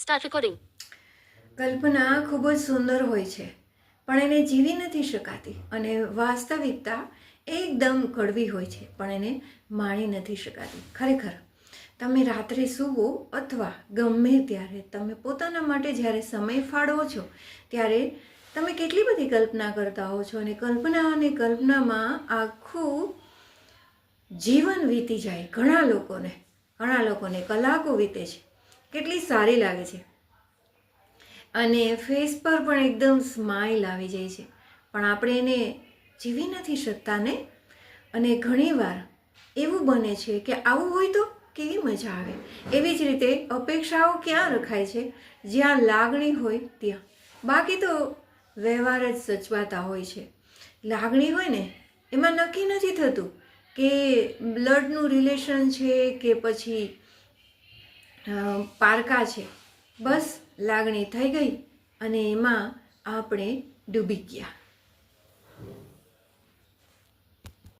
Start recording. કલ્પના ખૂબ જ સુંદર હોય છે, પણ એને જીવી નથી શકાતી. અને વાસ્તવિકતા એકદમ કડવી હોય છે, પણ એને માણી નથી શકાતી. ખરેખર તમે રાત્રે સૂવો અથવા ગમે ત્યારે તમે પોતાના માટે જ્યારે સમય ફાળવો છો ત્યારે તમે કેટલી બધી કલ્પના કરતા હો છો, અને કલ્પનામાં આખું જીવન વીતી જાય. ઘણા લોકોને કલાકો વીતે છે. કેટલી સારી લાગે છે, અને ફેસ પર પણ એકદમ સ્માઇલ આવી જાય છે, પણ આપણે એને જીવી નથી શકતા ને. અને ઘણીવાર એવું બને છે કે આવું હોય તો કેવી મજા આવે. એવી જ રીતે અપેક્ષાઓ ક્યાં રખાય છે? જ્યાં લાગણી હોય ત્યાં. બાકી તો વ્યવહાર જ સચવાતા હોય છે. લાગણી હોય ને એમાં નક્કી નથી થતું કે બ્લડનું રિલેશન છે કે પછી પારકા છે. બસ લાગણી થઈ ગઈ અને એમાં આપણે ડૂબી ગયા.